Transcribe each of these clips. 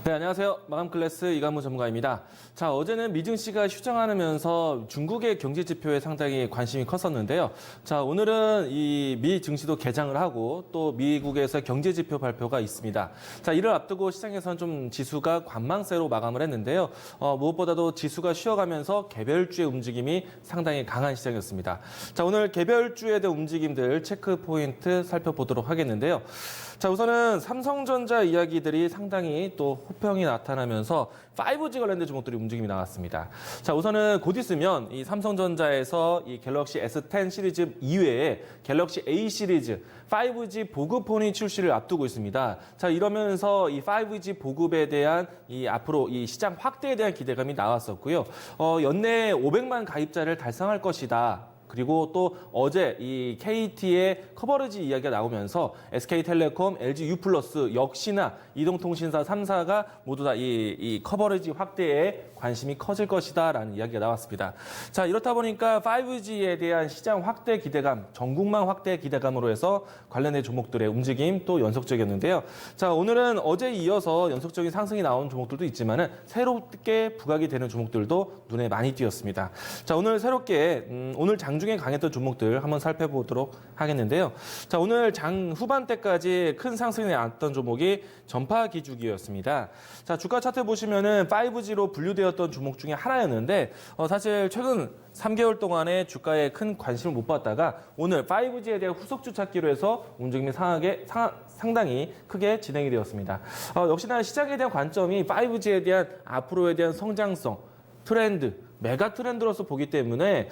네, 안녕하세요. 마감클래스 이관무 전문가입니다. 자, 어제는 미증 시가 휴정하면서 중국의 경제 지표에 상당히 관심이 컸었는데요. 자, 오늘은 이 미 증시도 개장을 하고 또 미국에서 경제 지표 발표가 있습니다. 자, 이를 앞두고 시장에서는 좀 지수가 관망세로 마감을 했는데요. 무엇보다도 지수가 쉬어가면서 개별주의 움직임이 상당히 강한 시장이었습니다. 자, 오늘 개별주에 대한 움직임들 체크 포인트 살펴보도록 하겠는데요. 자, 우선은 삼성전자 이야기들이 상당히 또 호평이 나타나면서 5G 관련된 종목들이 움직임이 나왔습니다. 자, 우선은 곧 있으면 이 삼성전자에서 이 갤럭시 S10 시리즈 이외에 갤럭시 A 시리즈 5G 보급폰이 출시를 앞두고 있습니다. 자, 이러면서 이 5G 보급에 대한 이 앞으로 이 시장 확대에 대한 기대감이 나왔었고요. 연내 500만 가입자를 달성할 것이다. 그리고 또 어제 이 KT의 커버리지 이야기가 나오면서 SK텔레콤, LG U+, 역시나 이동통신사 3사가 모두 다 이 커버리지 확대에 관심이 커질 것이다라는 이야기가 나왔습니다. 자, 이렇다 보니까 5G에 대한 시장 확대 기대감, 전국망 확대 기대감으로 해서 관련된 종목들의 움직임 또 연속적이었는데요. 자, 오늘은 어제에 이어서 연속적인 상승이 나온 종목들도 있지만은 새롭게 부각이 되는 종목들도 눈에 많이 띄었습니다. 자, 오늘 새롭게 오늘 장중에 강했던 종목들 한번 살펴보도록 하겠는데요. 자, 오늘 장 후반대까지 큰 상승이 나왔던 종목이 전파기주기였습니다. 자, 주가 차트 보시면은 5G로 분류되었던 종목 중에 하나였는데 사실 최근 3개월 동안에 주가에 큰 관심을 못 받다가 오늘 5G에 대한 후속주 찾기로 해서 움직임이 상당히 크게 진행이 되었습니다. 역시나 시장에 대한 관점이 5G에 대한 앞으로에 대한 성장성, 트렌드, 메가 트렌드로서 보기 때문에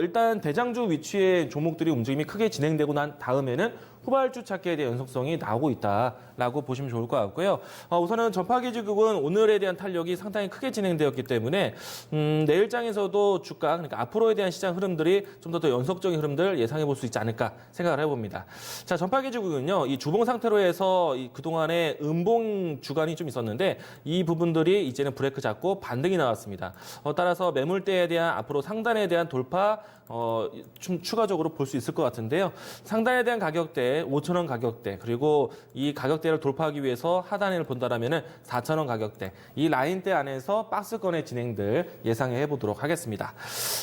일단 대장주 위치의 종목들이 움직임이 크게 진행되고 난 다음에는 후발주 찾기에 대한 연속성이 나오고 있다라고 보시면 좋을 것 같고요. 우선은 전파기주국은 오늘에 대한 탄력이 상당히 크게 진행되었기 때문에 내일장에서도 주가, 그러니까 앞으로에 대한 시장 흐름들이 좀 더 연속적인 흐름들 예상해 볼 수 있지 않을까 생각을 해봅니다. 자, 전파기주국은요, 이 주봉 상태로 해서 그동안에 음봉 주간이 좀 있었는데 이 부분들이 이제는 브레이크 잡고 반등이 나왔습니다. 따라서 매물대에 대한 앞으로 상단에 대한 돌파 좀 추가적으로 볼 수 있을 것 같은데요. 상단에 대한 가격대 5,000원 가격대, 그리고 이 가격대를 돌파하기 위해서 하단을 본다라면은 4,000원 가격대, 이 라인대 안에서 박스권의 진행들 예상해 보도록 하겠습니다.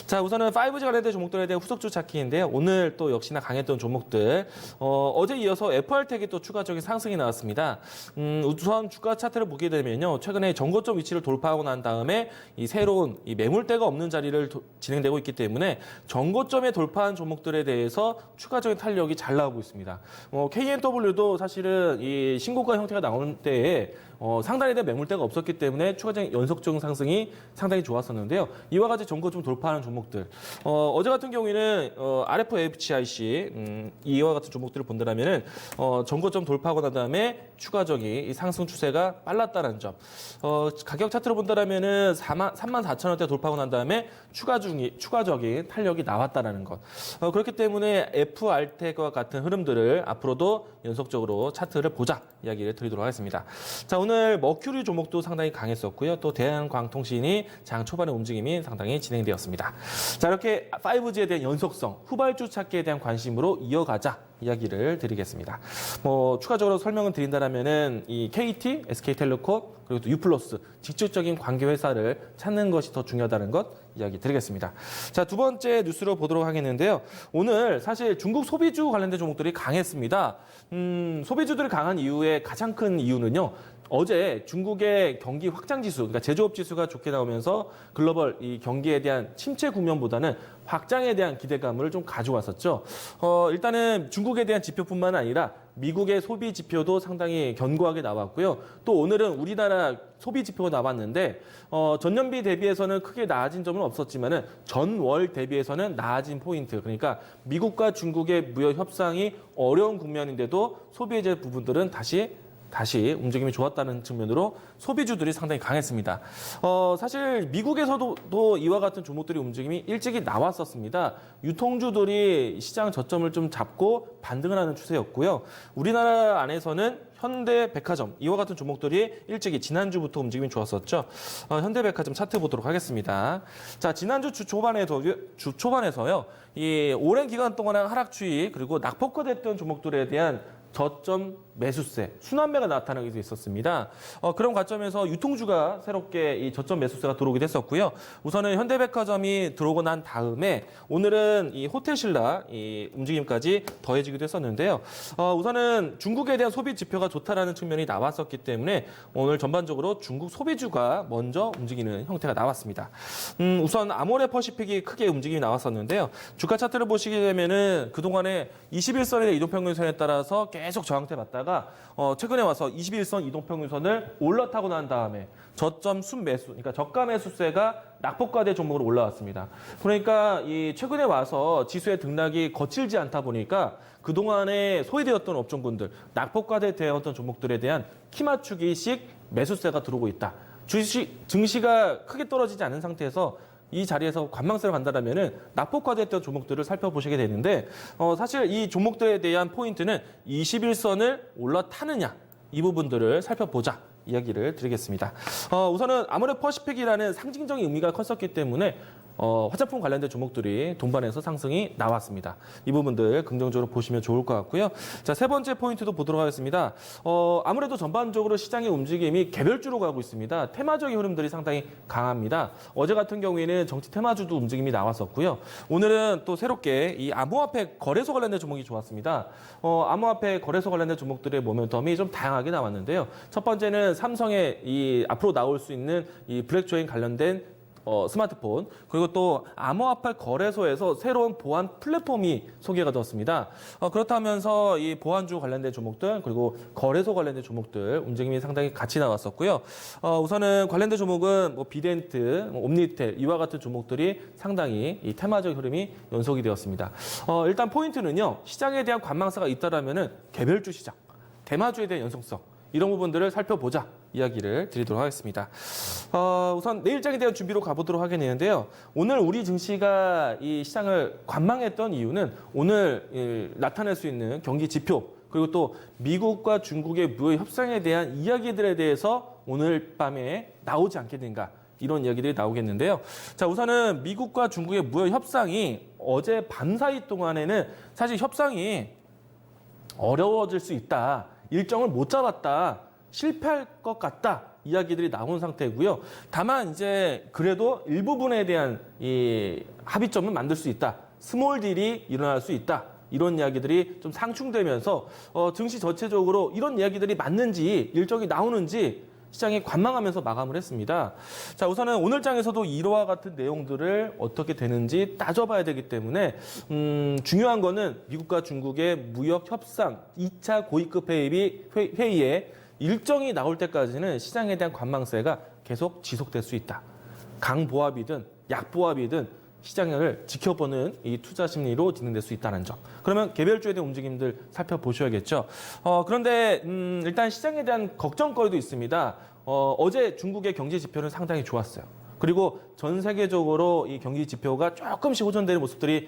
자, 우선은 5G 관련된 종목들에 대한 후속주 찾기인데요. 오늘 또 역시나 강했던 종목들, 어제 이어서 FR텍이 또 추가적인 상승이 나왔습니다. 우선 주가 차트를 보게 되면요, 최근에 전고점 위치를 돌파하고 난 다음에 이 새로운 이 매물대가 없는 자리를 진행되고 있기 때문에 전고점에 돌파한 종목들에 대해서 추가적인 탄력이 잘 나오고 있습니다. KNW도 사실은 이 신고가 형태가 나오는 때에 상단에 대한 매물대가 없었기 때문에 추가적인 연속적인 상승이 상당히 좋았었는데요. 이와 같이 전고점 돌파하는 종목들. 어제 같은 경우에는 RFFCIC 이와 같은 종목들을 본다면은 전고점 돌파하고 난 다음에 추가적인 이 상승 추세가 빨랐다는 점. 가격 차트로 본다면은 34,000원대 돌파하고 난 다음에 추가적인 탄력이 나왔다는 것. 그렇기 때문에 FR텍과 같은 흐름들을 앞으로도 연속적으로 차트를 보자 이야기를 드리도록 하겠습니다. 자, 오늘 머큐리 종목도 상당히 강했었고요. 또 대한광통신이 장 초반의 움직임이 상당히 진행되었습니다. 자, 이렇게 5G에 대한 연속성, 후발주 찾기에 대한 관심으로 이어가자 이야기를 드리겠습니다. 추가적으로 설명을 드린다면은 이 KT, SK텔레콤, 그리고 또 U+, 직접적인 관계 회사를 찾는 것이 더 중요하다는 것 이야기 드리겠습니다. 자, 두 번째 뉴스로 보도록 하겠는데요. 오늘 사실 중국 소비주 관련된 종목들이 강했습니다. 소비주들이 강한 이유의 가장 큰 이유는요, 어제 중국의 경기 확장 지수, 그러니까 제조업 지수가 좋게 나오면서 글로벌 이 경기에 대한 침체 국면보다는 확장에 대한 기대감을 좀 가져왔었죠. 일단은 중국에 대한 지표뿐만 아니라 미국의 소비 지표도 상당히 견고하게 나왔고요. 또 오늘은 우리나라 소비 지표가 나왔는데 전년비 대비해서는 크게 나아진 점은 없었지만은 전월 대비해서는 나아진 포인트. 그러니까 미국과 중국의 무역 협상이 어려운 국면인데도 소비재 부분들은 다시 움직임이 좋았다는 측면으로 소비주들이 상당히 강했습니다. 사실 미국에서도 또 이와 같은 종목들이 움직임이 일찍이 나왔었습니다. 유통주들이 시장 저점을 좀 잡고 반등을 하는 추세였고요. 우리나라 안에서는 현대백화점 이와 같은 종목들이 일찍이 지난주부터 움직임이 좋았었죠. 현대백화점 차트 보도록 하겠습니다. 자, 지난주 주 초반에서요. 이 오랜 기간 동안의 하락 추이 그리고 낙폭과됐던 종목들에 대한 저점 매수세, 순환매가 나타나기도 있었습니다. 그런 관점에서 유통주가 새롭게 이 저점 매수세가 들어오기도 했었고요. 우선은 현대백화점이 들어오고 난 다음에 오늘은 이 호텔신라 이 움직임까지 더해지기도 했었는데요. 우선은 중국에 대한 소비 지표가 좋다라는 측면이 나왔었기 때문에 오늘 전반적으로 중국 소비주가 먼저 움직이는 형태가 나왔습니다. 우선 아모레퍼시픽이 크게 움직임이 나왔었는데요. 주가 차트를 보시게 되면은 그동안에 21선의 이동평균선에 따라서 계속 저항대 받다가 최근에 와서 21선 이동평균선을 올라타고 난 다음에 저점 순매수, 그러니까 저가 매수세가 낙폭과대 종목으로 올라왔습니다. 그러니까 이 최근에 와서 지수의 등락이 거칠지 않다 보니까 그동안에 소외되었던 업종군들, 낙폭과대 되었던 종목들에 대한 키 맞추기식 매수세가 들어오고 있다. 증시가 크게 떨어지지 않은 상태에서 이 자리에서 관망세를 간다라면은 낙폭과대했던 종목들을 살펴보시게 되는데 사실 이 종목들에 대한 포인트는 21선을 올라타느냐 이 부분들을 살펴보자 이야기를 드리겠습니다. 우선은 아모레퍼시픽이라는 상징적인 의미가 컸었기 때문에 화장품 관련된 종목들이 동반해서 상승이 나왔습니다. 이 부분들 긍정적으로 보시면 좋을 것 같고요. 자, 세 번째 포인트도 보도록 하겠습니다. 아무래도 전반적으로 시장의 움직임이 개별주로 가고 있습니다. 테마적인 흐름들이 상당히 강합니다. 어제 같은 경우에는 정치 테마주도 움직임이 나왔었고요. 오늘은 또 새롭게 이 암호화폐 거래소 관련된 종목이 좋았습니다. 암호화폐 거래소 관련된 종목들의 모멘텀이 좀 다양하게 나왔는데요. 첫 번째는 삼성의 이 앞으로 나올 수 있는 이 블랙초인 관련된 스마트폰, 그리고 또 암호화폐 거래소에서 새로운 보안 플랫폼이 소개가 되었습니다. 그렇다면서 이 보안주 관련된 종목들, 그리고 거래소 관련된 종목들 움직임이 상당히 같이 나왔었고요. 우선은 관련된 종목은 뭐 비덴트, 옴니텔 이와 같은 종목들이 상당히 이 테마적 흐름이 연속이 되었습니다. 일단 포인트는요, 시장에 대한 관망세가 있다라면은 개별주 시장, 테마주에 대한 연속성 이런 부분들을 살펴보자 이야기를 드리도록 하겠습니다. 우선 내일장에 대한 준비로 가보도록 하겠는데요. 오늘 우리 증시가 이 시장을 관망했던 이유는 오늘 나타날 수 있는 경기 지표 그리고 또 미국과 중국의 무역 협상에 대한 이야기들에 대해서 오늘 밤에 나오지 않겠는가 이런 이야기들이 나오겠는데요. 자, 우선은 미국과 중국의 무역 협상이 어제 밤사이 동안에는 사실 협상이 어려워질 수 있다. 일정을 못 잡았다. 실패할 것 같다. 이야기들이 나온 상태고요. 다만 이제 그래도 일부분에 대한 이 합의점은 만들 수 있다. 스몰 딜이 일어날 수 있다. 이런 이야기들이 좀 상충되면서 증시 전체적으로 이런 이야기들이 맞는지 일정이 나오는지 시장이 관망하면서 마감을 했습니다. 자, 우선은 오늘 장에서도 이와 같은 내용들을 어떻게 되는지 따져봐야 되기 때문에 중요한 거는 미국과 중국의 무역 협상 2차 고위급 회의에 일정이 나올 때까지는 시장에 대한 관망세가 계속 지속될 수 있다. 강보합이든 약보합이든 시장을 지켜보는 이 투자 심리로 진행될 수 있다는 점. 그러면 개별주에 대한 움직임들 살펴보셔야겠죠. 그런데 일단 시장에 대한 걱정거리도 있습니다. 어제 중국의 경제 지표는 상당히 좋았어요. 그리고 전 세계적으로 이 경기 지표가 조금씩 호전되는 모습들이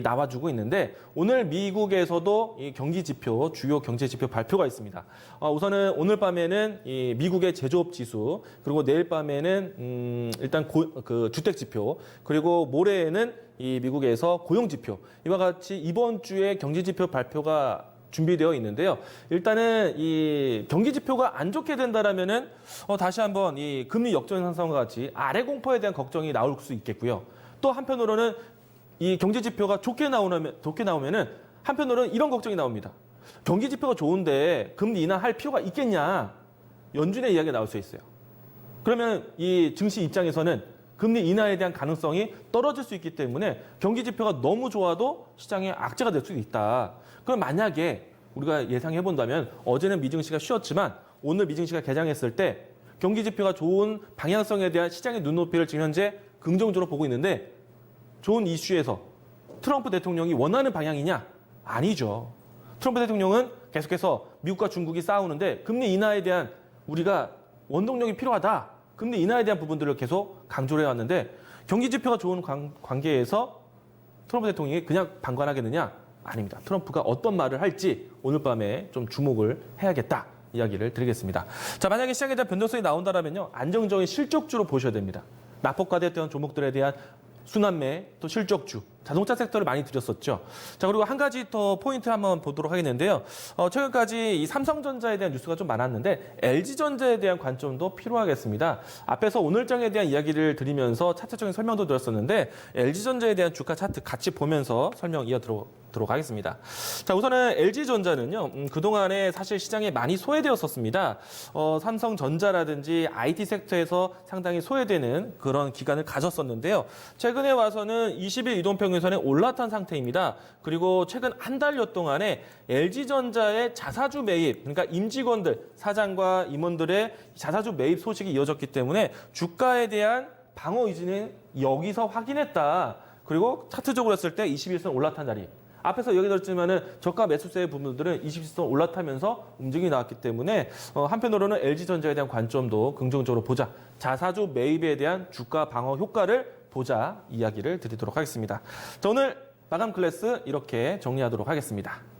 나와주고 있는데 오늘 미국에서도 이 경기 지표, 주요 경제 지표 발표가 있습니다. 우선은 오늘 밤에는 이 미국의 제조업 지수, 그리고 내일 밤에는 일단 그 주택 지표, 그리고 모레에는 이 미국에서 고용 지표, 이와 같이 이번 주에 경제 지표 발표가 준비되어 있는데요. 일단은 이 경기 지표가 안 좋게 된다라면은 다시 한번 이 금리 역전 현상과 같이 아래 공포에 대한 걱정이 나올 수 있겠고요. 또 한편으로는 이 경제 지표가 좋게 나오면은 한편으로는 이런 걱정이 나옵니다. 경기 지표가 좋은데 금리 인하할 필요가 있겠냐? 연준의 이야기가 나올 수 있어요. 그러면 이 증시 입장에서는 금리 인하에 대한 가능성이 떨어질 수 있기 때문에 경기 지표가 너무 좋아도 시장에 악재가 될 수 있다. 그럼 만약에 우리가 예상해 본다면 어제는 미증시가 쉬었지만 오늘 미증시가 개장했을 때 경기 지표가 좋은 방향성에 대한 시장의 눈높이를 지금 현재 긍정적으로 보고 있는데 좋은 이슈에서 트럼프 대통령이 원하는 방향이냐? 아니죠. 트럼프 대통령은 계속해서 미국과 중국이 싸우는데 금리 인하에 대한 우리가 원동력이 필요하다. 금리 인하에 대한 부분들을 계속 강조를 해왔는데 경기 지표가 좋은 관계에서 트럼프 대통령이 그냥 방관하겠느냐? 아닙니다. 트럼프가 어떤 말을 할지 오늘 밤에 좀 주목을 해야겠다 이야기를 드리겠습니다. 자, 만약에 시장에 대한 변동성이 나온다면요, 안정적인 실적주로 보셔야 됩니다. 낙폭과대했던 종목들에 대한 순환매 또 실적주 자동차 섹터를 많이 드렸었죠. 자, 그리고 한 가지 더 포인트 한번 보도록 하겠는데요. 최근까지 이 삼성전자에 대한 뉴스가 좀 많았는데 LG전자에 대한 관점도 필요하겠습니다. 앞에서 오늘장에 대한 이야기를 드리면서 차트적인 설명도 드렸었는데 LG전자에 대한 주가 차트 같이 보면서 설명 이어드리도록 하겠습니다. 자, 우선은 LG전자는요. 그동안에 사실 시장에 많이 소외되었었습니다. 삼성전자라든지 IT 섹터에서 상당히 소외되는 그런 기간을 가졌었는데요. 최근에 와서는 20일 이동평균선에 올라탄 상태입니다. 그리고 최근 한 달여 동안에 LG전자의 자사주 매입, 그러니까 임직원들, 사장과 임원들의 자사주 매입 소식이 이어졌기 때문에 주가에 대한 방어 의지는 여기서 확인했다. 그리고 차트적으로 했을 때 21선 올라탄 자리. 앞에서 얘기 드렸지만은 저가 매수세의 부분들은 20선 올라타면서 움직임이 나왔기 때문에 한편으로는 LG전자에 대한 관점도 긍정적으로 보자. 자사주 매입에 대한 주가 방어 효과를 보자 이야기를 드리도록 하겠습니다. 자, 오늘 마감 클래스 이렇게 정리하도록 하겠습니다.